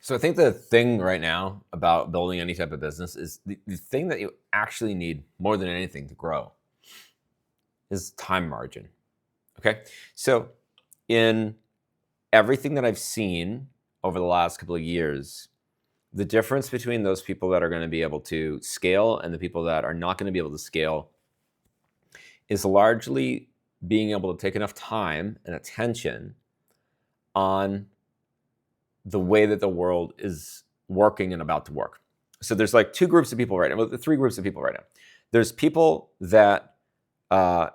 So I think the thing right now about building any type of business is the thing that you actually need more than anything to grow is time margin. Okay. So in everything that I've seen over the last couple of years, the difference between those people that are going to be able to scale and the people that are not going to be able to scale is largely being able to take enough time and attention on the way that the world is working and about to work. So there's like two groups of people right now, well, three groups of people right now. There's people that are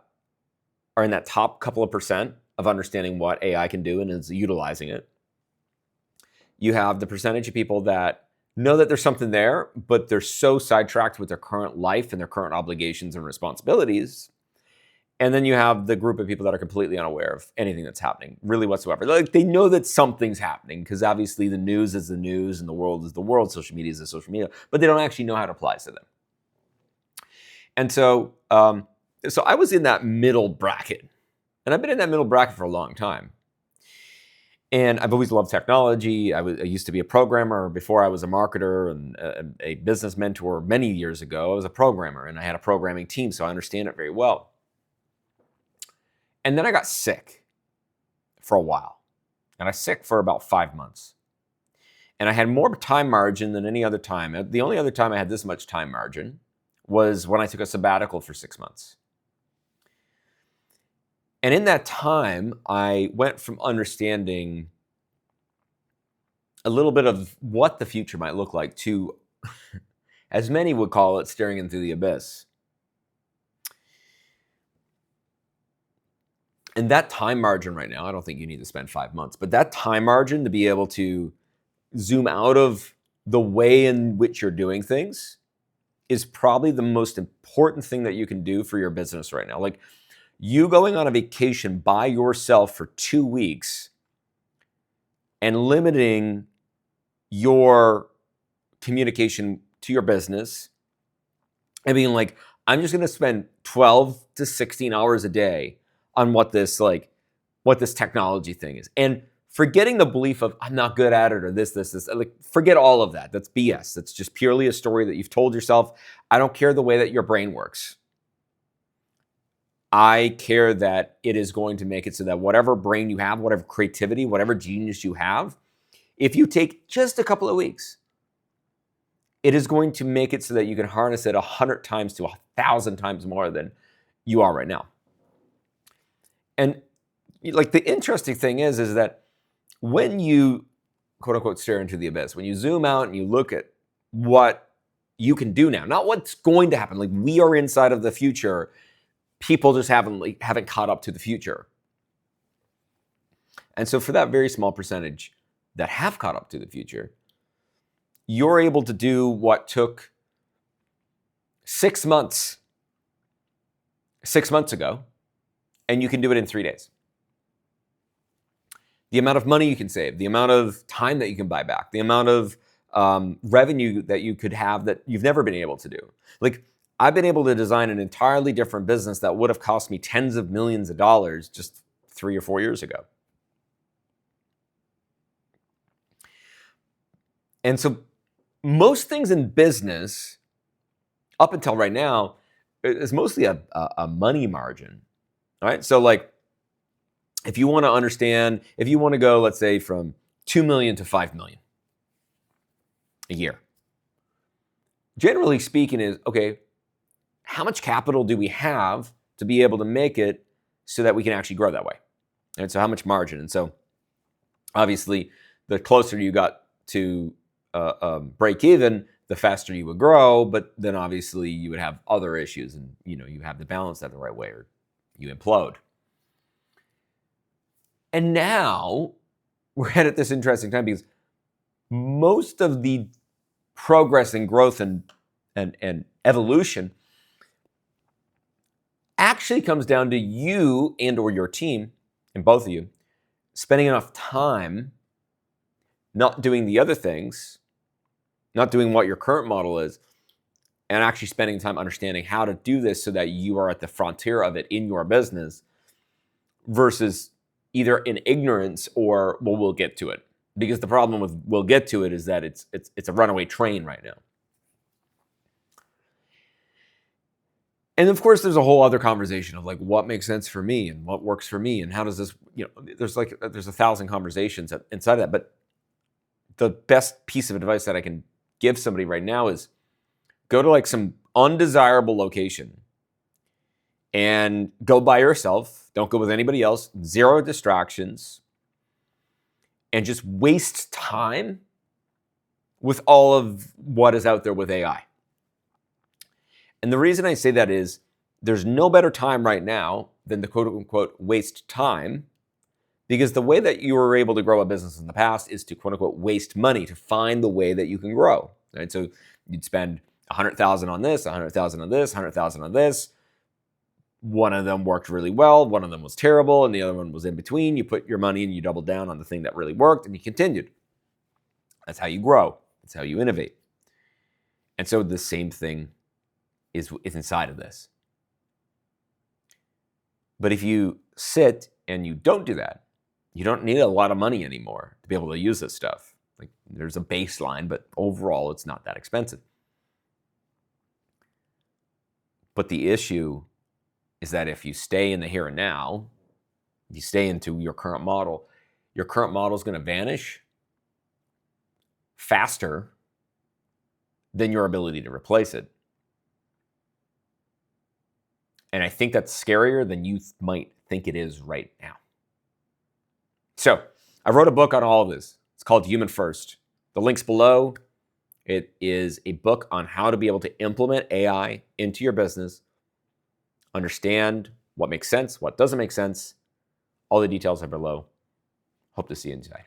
in that top couple of percent of understanding what AI can do and is utilizing it. You have the percentage of people that know that there's something there, but they're so sidetracked with their current life and their current obligations and responsibilities. And then you have the group of people that are completely unaware of anything that's happening, really whatsoever. Like they know that something's happening because obviously the news is the news and the world is the world, social media is the social media, but they don't actually know how it applies to them. And so, so I was in that middle bracket, and I've been in that middle bracket for a long time. And I've always loved technology. I used to be a programmer before I was a marketer and a business mentor many years ago. I was a programmer and I had a programming team, so I understand it very well. And then I got sick for a while. And I was sick for about 5 months. And I had more time margin than any other time. The only other time I had this much time margin was when I took a sabbatical for 6 months. And in that time, I went from understanding a little bit of what the future might look like to, as many would call it, staring into the abyss. And that time margin right now, I don't think you need to spend 5 months, but that time margin to be able to zoom out of the way in which you're doing things is probably the most important thing that you can do for your business right now. Like you going on a vacation by yourself for 2 weeks and limiting your communication to your business and being like, I'm just going to spend 12 to 16 hours a day on what this technology thing is. And forgetting the belief of I'm not good at it or this, like forget all of that. That's BS. That's just purely a story that you've told yourself. I don't care the way that your brain works. I care that it is going to make it so that whatever brain you have, whatever creativity, whatever genius you have, if you take just a couple of weeks, it is going to make it so that you can harness it 100 times to 1,000 times more than you are right now. And like the interesting thing is that when you quote unquote stare into the abyss, when you zoom out and you look at what you can do now, not what's going to happen, like we are inside of the future, people just haven't caught up to the future. And so for that very small percentage that have caught up to the future, you're able to do what took 6 months ago, and you can do it in 3 days. The amount of money you can save, the amount of time that you can buy back, the amount of revenue that you could have that you've never been able to do. Like I've been able to design an entirely different business that would have cost me tens of millions of dollars just 3 or 4 years ago. And so most things in business, up until right now, is mostly a money margin. All right. So like if you want to understand, if you want to go, let's say from 2 million to 5 million a year, generally speaking is, okay, how much capital do we have to be able to make it so that we can actually grow that way? And so how much margin? And so obviously the closer you got to break even, the faster you would grow, but then obviously you would have other issues and you have to balance that the right way or you implode. And now we're at this interesting time because most of the progress and growth and evolution actually comes down to you and or your team, and both of you, spending enough time not doing the other things, not doing what your current model is, and actually spending time understanding how to do this so that you are at the frontier of it in your business versus either in ignorance or, well, we'll get to it. Because the problem with, we'll get to it, is that it's a runaway train right now. And of course, there's a whole other conversation of like what makes sense for me and what works for me and how does this, there's 1,000 conversations inside of that. But the best piece of advice that I can give somebody right now is go to like some undesirable location and go by yourself. Don't go with anybody else. 0 distractions. And just waste time with all of what is out there with AI. And the reason I say that is there's no better time right now than to quote unquote waste time, because the way that you were able to grow a business in the past is to quote unquote waste money to find the way that you can grow. Right? So you'd spend 100,000 on this, 100,000 on this, 100,000 on this. One of them worked really well, one of them was terrible, and the other one was in between. You put your money and you doubled down on the thing that really worked, and you continued. That's how you grow. That's how you innovate. And so the same thing is inside of this. But if you sit and you don't do that, you don't need a lot of money anymore to be able to use this stuff. Like there's a baseline, but overall it's not that expensive. But the issue is that if you stay in the here and now, you stay into your current model is going to vanish faster than your ability to replace it. And I think that's scarier than you might think it is right now. So I wrote a book on all of this. It's called Human First. The link's below. It is a book on how to be able to implement AI into your business, understand what makes sense, what doesn't make sense. All the details are below. Hope to see you inside.